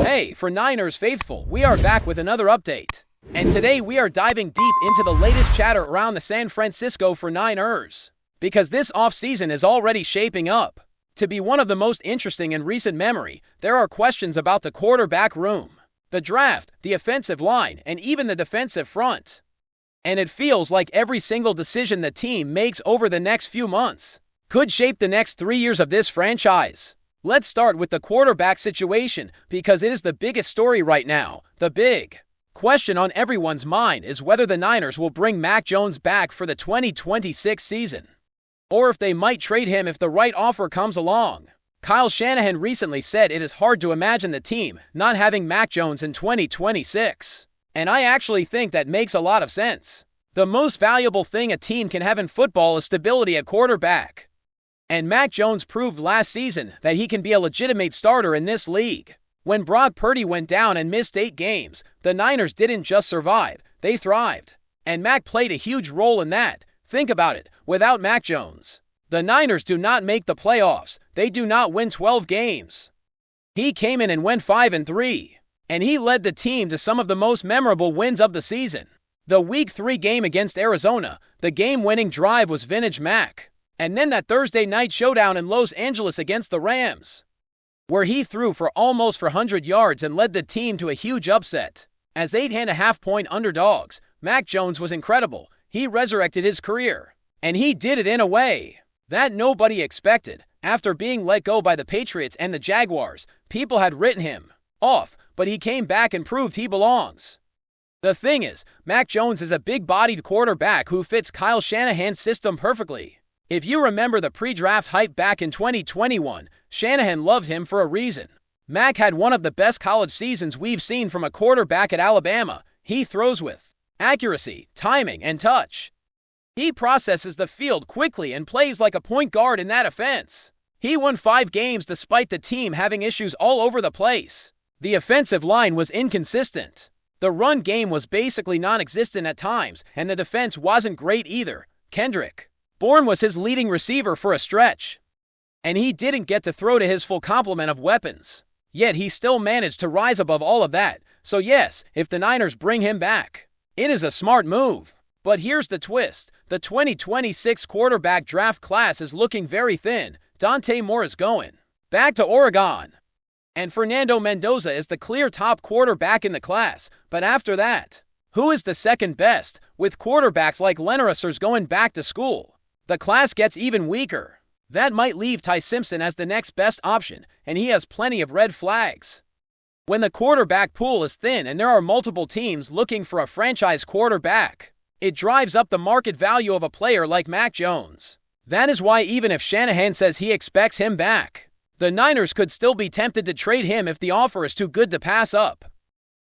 Hey, for Niners faithful, we are back with another update. And today we are diving deep into the latest chatter around the San Francisco 49ers. Because this offseason is already shaping up to be one of the most interesting in recent memory. There are questions about the quarterback room, the draft, the offensive line, and even the defensive front. And it feels like every single decision the team makes over the next few months could shape the next 3 years of this franchise. Let's start with the quarterback situation because it is the biggest story right now. The big question on everyone's mind is whether the Niners will bring Mac Jones back for the 2026 season, or if they might trade him if the right offer comes along. Kyle Shanahan recently said it is hard to imagine the team not having Mac Jones in 2026. And I actually think that makes a lot of sense. The most valuable thing a team can have in football is stability at quarterback. And Mac Jones proved last season that he can be a legitimate starter in this league. When Brock Purdy went down and missed 8 games, the Niners didn't just survive, they thrived. And Mac played a huge role in that. Think about it, without Mac Jones, the Niners do not make the playoffs. They do not win 12 games. He came in and went 5-3. And he led the team to some of the most memorable wins of the season. The Week 3 game against Arizona, the game-winning drive was vintage Mac. And then that Thursday night showdown in Los Angeles against the Rams, where he threw for almost 400 yards and led the team to a huge upset. As 8.5-point underdogs, Mac Jones was incredible. He resurrected his career. And he did it in a way that nobody expected. After being let go by the Patriots and the Jaguars, people had written him off, but he came back and proved he belongs. The thing is, Mac Jones is a big-bodied quarterback who fits Kyle Shanahan's system perfectly. If you remember the pre-draft hype back in 2021, Shanahan loved him for a reason. Mac had one of the best college seasons we've seen from a quarterback at Alabama. He throws with accuracy, timing, and touch. He processes the field quickly and plays like a point guard in that offense. He won 5 games despite the team having issues all over the place. The offensive line was inconsistent. The run game was basically non-existent at times, and the defense wasn't great either. Kendrick Bourne was his leading receiver for a stretch, and he didn't get to throw to his full complement of weapons. Yet he still managed to rise above all of that. So yes, if the Niners bring him back, it is a smart move. But here's the twist. The 2026 quarterback draft class is looking very thin. Dante Moore is going back to Oregon, and Fernando Mendoza is the clear top quarterback in the class. But after that, who is the second best? With quarterbacks like Leonard going back to school, the class gets even weaker. That might leave Ty Simpson as the next best option, and he has plenty of red flags. When the quarterback pool is thin and there are multiple teams looking for a franchise quarterback, it drives up the market value of a player like Mac Jones. That is why even if Shanahan says he expects him back, the Niners could still be tempted to trade him if the offer is too good to pass up.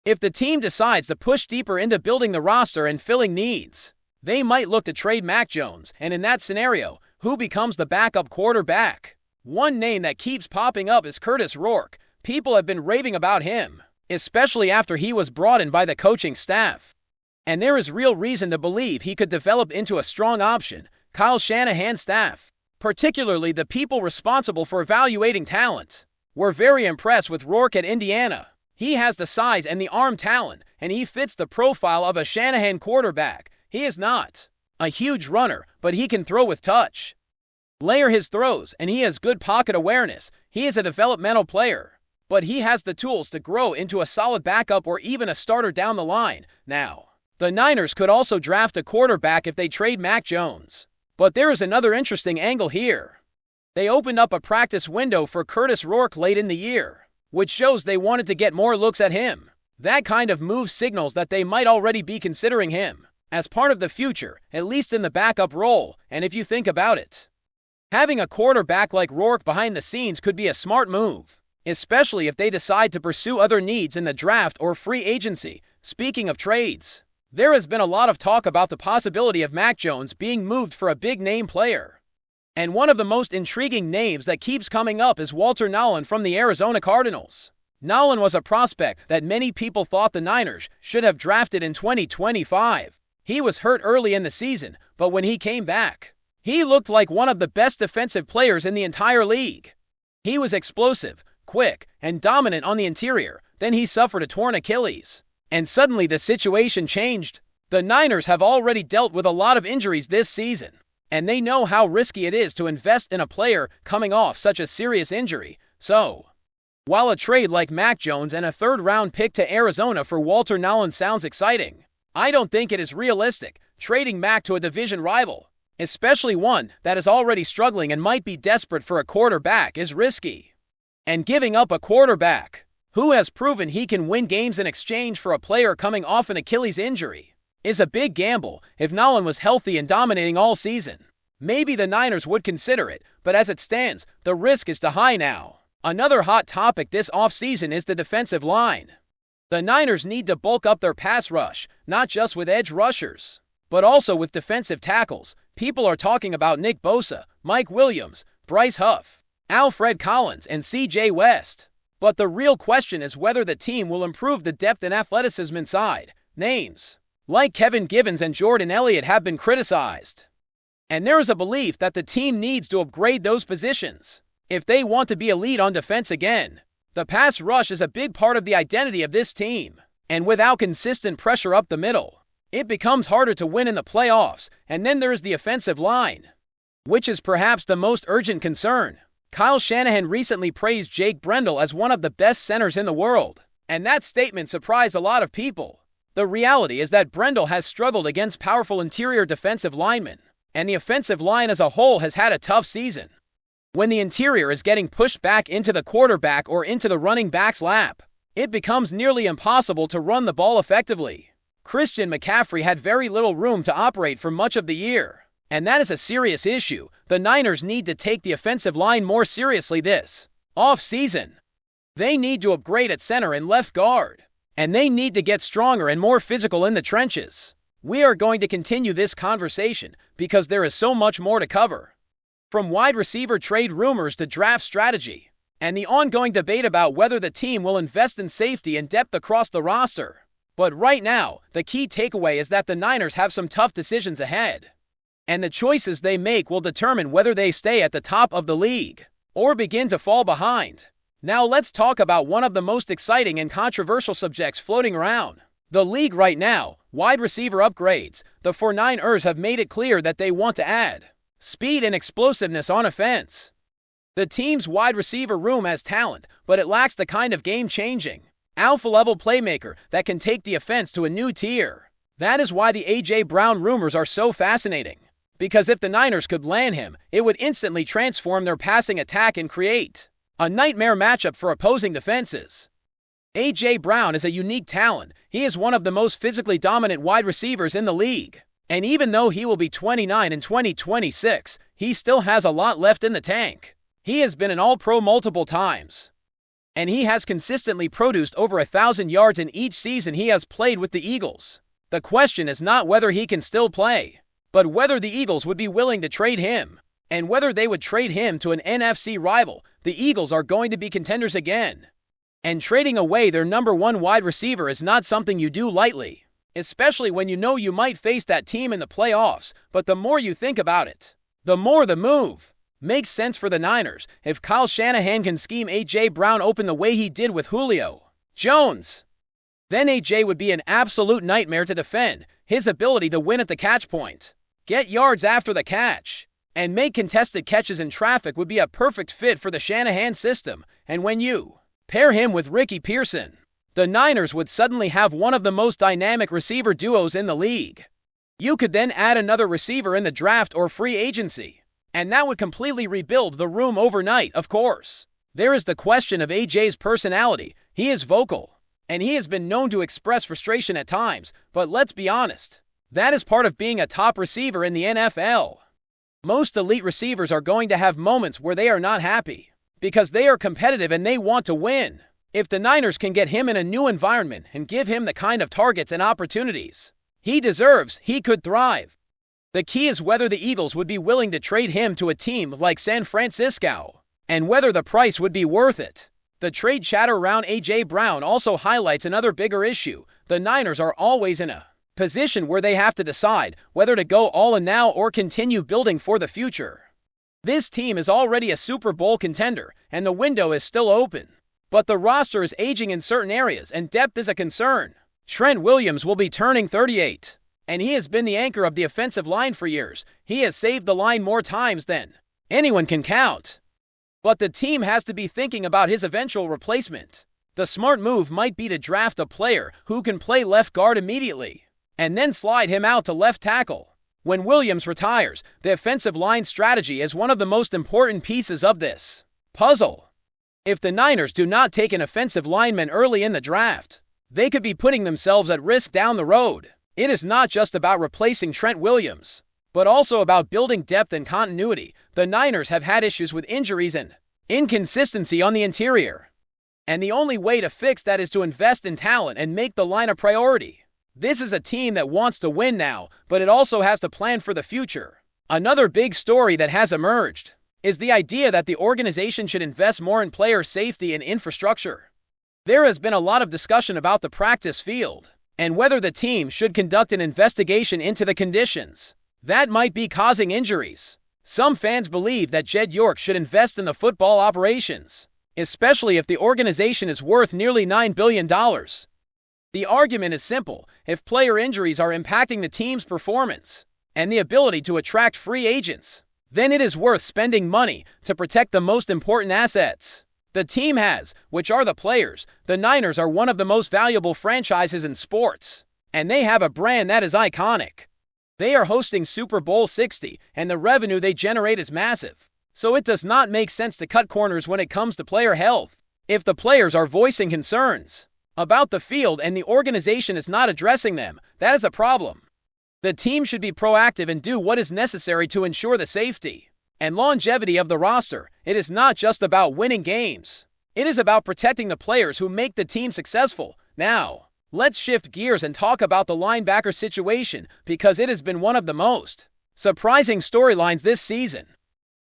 If the team decides to push deeper into building the roster and filling needs, they might look to trade Mac Jones, and in that scenario, who becomes the backup quarterback? One name that keeps popping up is Curtis Rourke. People have been raving about him, especially after he was brought in by the coaching staff. And there is real reason to believe he could develop into a strong option. Kyle Shanahan's staff, particularly the people responsible for evaluating talent, were very impressed with Rourke at Indiana. He has the size and the arm talent, and he fits the profile of a Shanahan quarterback. He is not a huge runner, but he can throw with touch, layer his throws, and he has good pocket awareness. He is a developmental player, but he has the tools to grow into a solid backup or even a starter down the line. Now, the Niners could also draft a quarterback if they trade Mac Jones. But there is another interesting angle here. They opened up a practice window for Curtis Rourke late in the year, which shows they wanted to get more looks at him. That kind of move signals that they might already be considering him as part of the future, at least in the backup role. And if you think about it, having a quarterback like Rourke behind the scenes could be a smart move, especially if they decide to pursue other needs in the draft or free agency. Speaking of trades, there has been a lot of talk about the possibility of Mac Jones being moved for a big-name player. And one of the most intriguing names that keeps coming up is Walter Nolan from the Arizona Cardinals. Nolan was a prospect that many people thought the Niners should have drafted in 2025. He was hurt early in the season, but when he came back, he looked like one of the best defensive players in the entire league. He was explosive, quick, and dominant on the interior. Then he suffered a torn Achilles. And suddenly the situation changed. The Niners have already dealt with a lot of injuries this season, and they know how risky it is to invest in a player coming off such a serious injury. So, while a trade like Mac Jones and a third-round pick to Arizona for Walter Nolan sounds exciting, I don't think it is realistic. Trading Mac to a division rival, especially one that is already struggling and might be desperate for a quarterback, is risky. And giving up a quarterback who has proven he can win games in exchange for a player coming off an Achilles injury is a big gamble. If Nolan was healthy and dominating all season, maybe the Niners would consider it, but as it stands, the risk is too high now. Another hot topic this offseason is the defensive line. The Niners need to bulk up their pass rush, not just with edge rushers, but also with defensive tackles. People are talking about Nick Bosa, Mike Williams, Bryce Huff, Alfred Collins, and C.J. West. But the real question is whether the team will improve the depth and athleticism inside. Names like Kevin Givens and Jordan Elliott have been criticized, and there is a belief that the team needs to upgrade those positions if they want to be elite on defense again. The pass rush is a big part of the identity of this team, and without consistent pressure up the middle, it becomes harder to win in the playoffs. And then there is the offensive line, which is perhaps the most urgent concern. Kyle Shanahan recently praised Jake Brendel as one of the best centers in the world, and that statement surprised a lot of people. The reality is that Brendel has struggled against powerful interior defensive linemen, and the offensive line as a whole has had a tough season. When the interior is getting pushed back into the quarterback or into the running back's lap, it becomes nearly impossible to run the ball effectively. Christian McCaffrey had very little room to operate for much of the year, and that is a serious issue. The Niners need to take the offensive line more seriously this off-season. They need to upgrade at center and left guard, and they need to get stronger and more physical in the trenches. We are going to continue this conversation because there is so much more to cover. From wide receiver trade rumors to draft strategy, and the ongoing debate about whether the team will invest in safety and depth across the roster. But right now, the key takeaway is that the Niners have some tough decisions ahead, and the choices they make will determine whether they stay at the top of the league or begin to fall behind. Now let's talk about one of the most exciting and controversial subjects floating around the league right now: wide receiver upgrades. The 49ers have made it clear that they want to add speed and explosiveness on offense. The team's wide receiver room has talent, but it lacks the kind of game-changing, alpha-level playmaker that can take the offense to a new tier. That is why the A.J. Brown rumors are so fascinating, because if the Niners could land him, it would instantly transform their passing attack and create a nightmare matchup for opposing defenses. A.J. Brown is a unique talent. He is one of the most physically dominant wide receivers in the league. And even though he will be 29 in 2026, he still has a lot left in the tank. He has been an All-Pro multiple times, and he has consistently produced over 1,000 yards in each season he has played with the Eagles. The question is not whether he can still play, but whether the Eagles would be willing to trade him, and whether they would trade him to an NFC rival. The Eagles are going to be contenders again, and trading away their number one wide receiver is not something you do lightly, especially when you know you might face that team in the playoffs. But the more you think about it, the more the move makes sense for the Niners. If Kyle Shanahan can scheme A.J. Brown open the way he did with Julio Jones, then A.J. would be an absolute nightmare to defend. His ability to win at the catch point, get yards after the catch, and make contested catches in traffic would be a perfect fit for the Shanahan system. And when you pair him with Ricky Pearson, the Niners would suddenly have one of the most dynamic receiver duos in the league. You could then add another receiver in the draft or free agency, and that would completely rebuild the room overnight. Of course, there is the question of AJ's personality. He is vocal, and he has been known to express frustration at times, but let's be honest, that is part of being a top receiver in the NFL. Most elite receivers are going to have moments where they are not happy, because they are competitive and they want to win. If the Niners can get him in a new environment and give him the kind of targets and opportunities he deserves, he could thrive. The key is whether the Eagles would be willing to trade him to a team like San Francisco, and whether the price would be worth it. The trade chatter around A.J. Brown also highlights another bigger issue. The Niners are always in a position where they have to decide whether to go all in now or continue building for the future. This team is already a Super Bowl contender, and the window is still open. But the roster is aging in certain areas and depth is a concern. Trent Williams will be turning 38, and he has been the anchor of the offensive line for years. He has saved the line more times than anyone can count. But the team has to be thinking about his eventual replacement. The smart move might be to draft a player who can play left guard immediately, and then slide him out to left tackle. When Williams retires, the offensive line strategy is one of the most important pieces of this puzzle. If the Niners do not take an offensive lineman early in the draft, they could be putting themselves at risk down the road. It is not just about replacing Trent Williams, but also about building depth and continuity. The Niners have had issues with injuries and inconsistency on the interior, and the only way to fix that is to invest in talent and make the line a priority. This is a team that wants to win now, but it also has to plan for the future. Another big story that has emerged is the idea that the organization should invest more in player safety and infrastructure. There has been a lot of discussion about the practice field and whether the team should conduct an investigation into the conditions that might be causing injuries. Some fans believe that Jed York should invest in the football operations, especially if the organization is worth nearly $9 billion. The argument is simple: if player injuries are impacting the team's performance and the ability to attract free agents, then it is worth spending money to protect the most important assets the team has, which are the players. The Niners are one of the most valuable franchises in sports, and they have a brand that is iconic. They are hosting Super Bowl 60, and the revenue they generate is massive. So it does not make sense to cut corners when it comes to player health. If the players are voicing concerns about the field and the organization is not addressing them, that is a problem. The team should be proactive and do what is necessary to ensure the safety and longevity of the roster. It is not just about winning games. It is about protecting the players who make the team successful. Now, let's shift gears and talk about the linebacker situation, because it has been one of the most surprising storylines this season.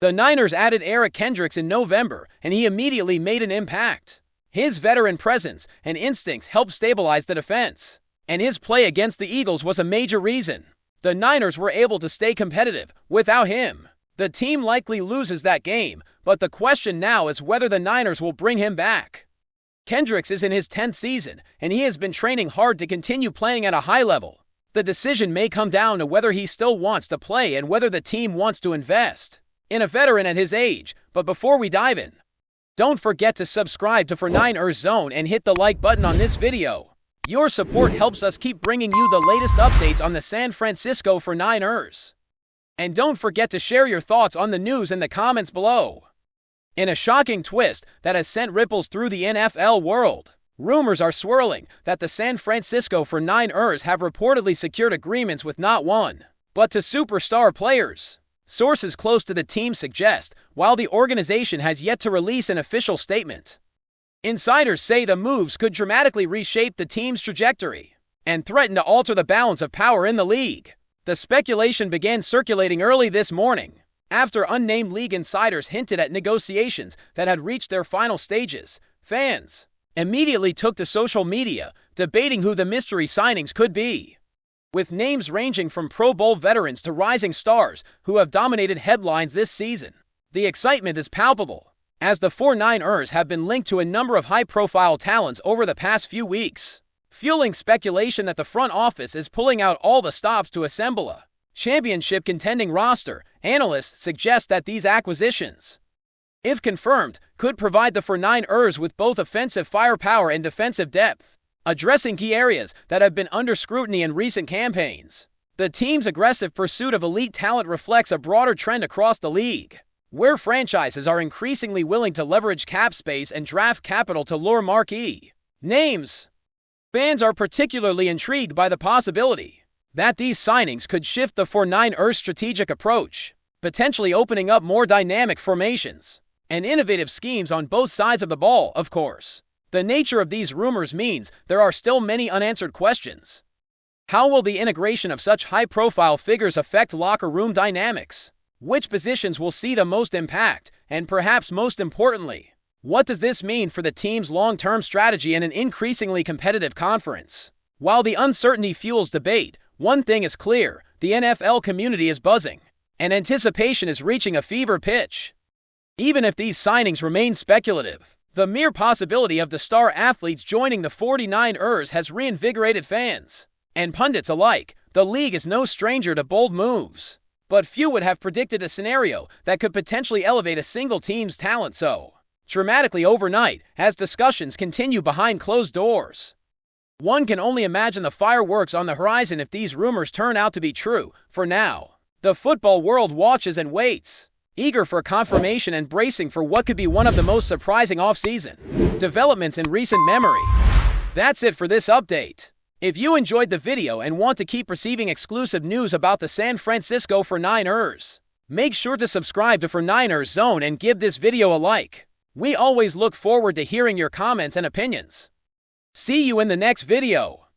The Niners added Eric Kendricks in November, and he immediately made an impact. His veteran presence and instincts helped stabilize the defense, and his play against the Eagles was a major reason the Niners were able to stay competitive. Without him, the team likely loses that game, but the question now is whether the Niners will bring him back. Kendricks is in his 10th season, and he has been training hard to continue playing at a high level. The decision may come down to whether he still wants to play and whether the team wants to invest in a veteran at his age. But before we dive in, don't forget to subscribe to For Niners Zone and hit the like button on this video. Your support helps us keep bringing you the latest updates on the San Francisco 49ers. And don't forget to share your thoughts on the news in the comments below. In a shocking twist that has sent ripples through the NFL world, rumors are swirling that the San Francisco 49ers have reportedly secured agreements with not one, but two superstar players. Sources close to the team suggest, while the organization has yet to release an official statement. Insiders say the moves could dramatically reshape the team's trajectory and threaten to alter the balance of power in the league. The speculation began circulating early this morning after unnamed league insiders hinted at negotiations that had reached their final stages. Fans immediately took to social media, debating who the mystery signings could be, with names ranging from Pro Bowl veterans to rising stars who have dominated headlines this season. The excitement is palpable, as the 49ers have been linked to a number of high-profile talents over the past few weeks, fueling speculation that the front office is pulling out all the stops to assemble a championship-contending roster. Analysts suggest that these acquisitions, if confirmed, could provide the 49ers with both offensive firepower and defensive depth, addressing key areas that have been under scrutiny in recent campaigns. The team's aggressive pursuit of elite talent reflects a broader trend across the league, where franchises are increasingly willing to leverage cap space and draft capital to lure marquee names. Fans are particularly intrigued by the possibility that these signings could shift the 49ers' strategic approach, potentially opening up more dynamic formations and innovative schemes on both sides of the ball. Of course, the nature of these rumors means there are still many unanswered questions. How will the integration of such high-profile figures affect locker room dynamics? Which positions will see the most impact? And perhaps most importantly, what does this mean for the team's long-term strategy in an increasingly competitive conference? While the uncertainty fuels debate, one thing is clear: the NFL community is buzzing, and anticipation is reaching a fever pitch. Even if these signings remain speculative, the The mere possibility of the star athletes joining the 49ers has reinvigorated fans and pundits alike. The league is no stranger to bold moves, but few would have predicted a scenario that could potentially elevate a single team's talent so dramatically overnight as discussions continue behind closed doors. One can only imagine the fireworks on the horizon if these rumors turn out to be true. For now, the football world watches and waits, eager for confirmation and bracing for what could be one of the most surprising off-season developments in recent memory. That's it for this update. If you enjoyed the video and want to keep receiving exclusive news about the San Francisco 49ers, make sure to subscribe to 49ers Zone and give this video a like. We always look forward to hearing your comments and opinions. See you in the next video.